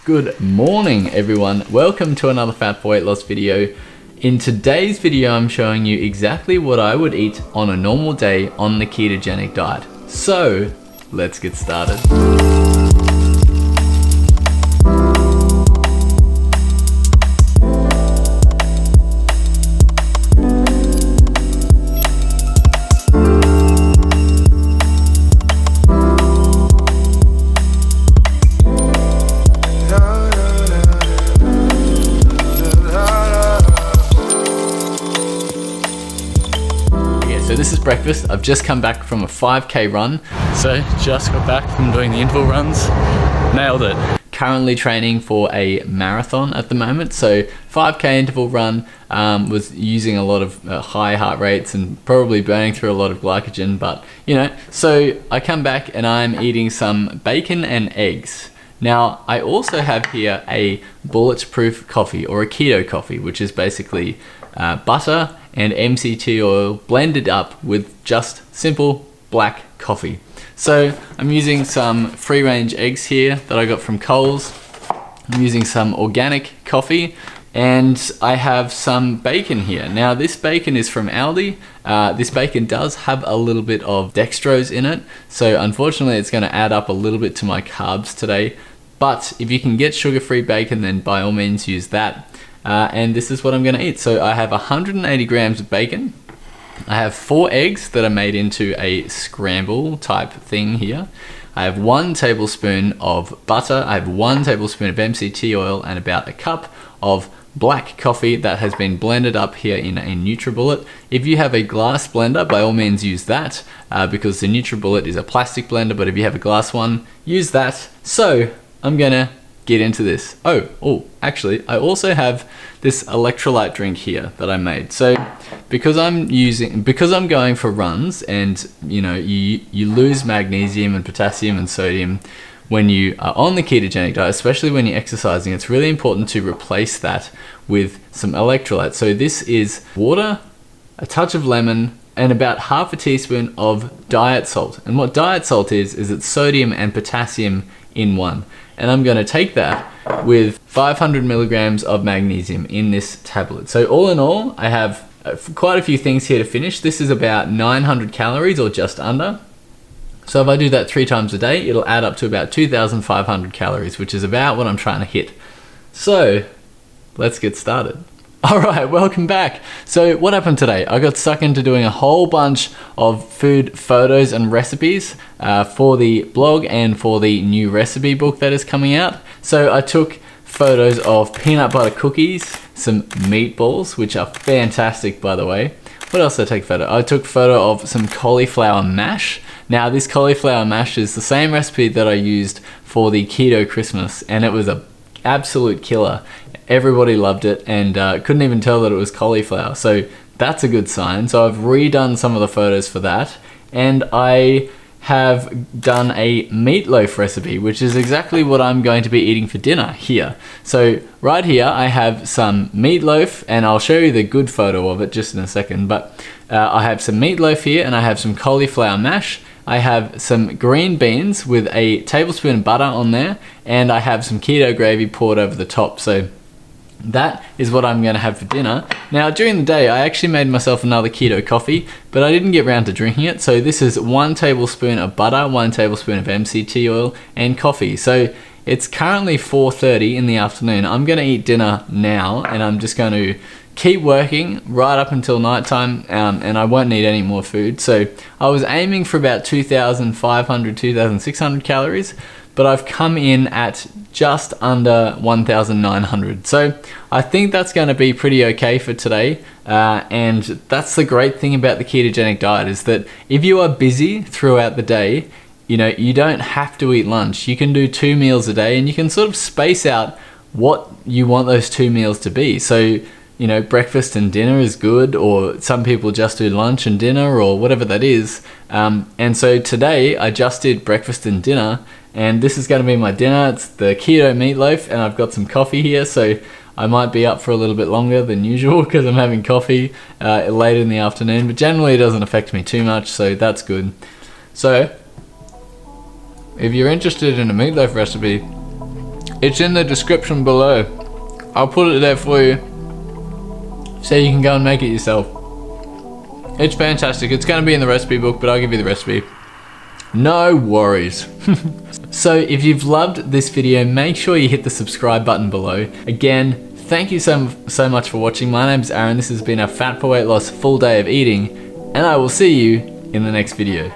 Good morning everyone, welcome to another Fat for Weight Loss video. In today's video I'm showing you exactly what I would eat on a normal day on the ketogenic diet. So let's get started. So this is breakfast. I've just come back from a 5K run. So just got back from doing the interval runs. Nailed it. Currently training for a marathon at the moment. So 5K interval run, was using a lot of high heart rates and probably burning through a lot of glycogen, but you know, so I come back and I'm eating some bacon and eggs. Now, I also have here a Bulletproof coffee or a keto coffee, which is basically butter and MCT oil blended up with just simple black coffee. So I'm using some free range eggs here that I got from Coles. I'm using some organic coffee and I have some bacon here. Now this bacon is from Aldi. This bacon does have a little bit of dextrose in it. So unfortunately it's gonna add up a little bit to my carbs today. But if you can get sugar-free bacon, then by all means use that. And this is what I'm gonna eat. So I have 180 grams of bacon. I have 4 eggs that are made into a scramble type thing here. I have 1 tablespoon of butter. I have 1 tablespoon of MCT oil and about a cup of black coffee that has been blended up here in a NutriBullet. If you have a glass blender, by all means use that because the NutriBullet is a plastic blender, but if you have a glass one, use that. So I'm gonna get into this. Oh, actually, I also have this electrolyte drink here that I made. So because I'm going for runs and you know, you lose magnesium and potassium and sodium when you are on the ketogenic diet, especially when you're exercising, it's really important to replace that with some electrolytes. So this is water, a touch of lemon, and about half a teaspoon of diet salt. And what diet salt is it's sodium and potassium in one. And I'm gonna take that with 500 milligrams of magnesium in this tablet. So all in all, I have quite a few things here to finish. This is about 900 calories or just under. So if I do that 3 times a day, it'll add up to about 2,500 calories, which is about what I'm trying to hit. So let's get started. All right, welcome back. So what happened today? I got stuck into doing a whole bunch of food photos and recipes for the blog and for the new recipe book that is coming out. So I took photos of peanut butter cookies, some meatballs, which are fantastic by the way. What else did I take a photo? I took a photo of some cauliflower mash. Now this cauliflower mash is the same recipe that I used for the keto Christmas and it was an absolute killer. Everybody loved it and couldn't even tell that it was cauliflower. So that's a good sign. So I've redone some of the photos for that. And I have done a meatloaf recipe, which is exactly what I'm going to be eating for dinner here. So right here, I have some meatloaf and I'll show you the good photo of it just in a second. But I have some meatloaf here and I have some cauliflower mash. I have some green beans with a tablespoon of butter on there. And I have some keto gravy poured over the top. So that is what I'm gonna have for dinner. Now during the day, I actually made myself another keto coffee, but I didn't get around to drinking it. So this is 1 tablespoon of butter, 1 tablespoon of MCT oil and coffee. So it's currently 4:30 in the afternoon. I'm gonna eat dinner now and I'm just gonna keep working right up until nighttime and I won't need any more food. So I was aiming for about 2,500, 2,600 calories, but I've come in at just under 1,900. So I think that's gonna be pretty okay for today. And that's the great thing about the ketogenic diet is that if you are busy throughout the day, you know, you don't have to eat lunch. You can do 2 meals a day and you can sort of space out what you want those 2 meals to be. So, you know, breakfast and dinner is good, or some people just do lunch and dinner or whatever that is. And so today I just did breakfast and dinner. And this is gonna be my dinner. It's the keto meatloaf and I've got some coffee here. So I might be up for a little bit longer than usual because I'm having coffee late in the afternoon, but generally it doesn't affect me too much, so that's good. So if you're interested in a meatloaf recipe, It's in the description below. I'll put it there for you so you can go and make it yourself. It's fantastic. It's going to be in the recipe book, but I'll give you the recipe. No worries. So if you've loved this video, make sure you hit the subscribe button below. Again, thank you so much for watching. My name's Aaron. This has been a Fat for Weight Loss full day of eating, and I will see you in the next video.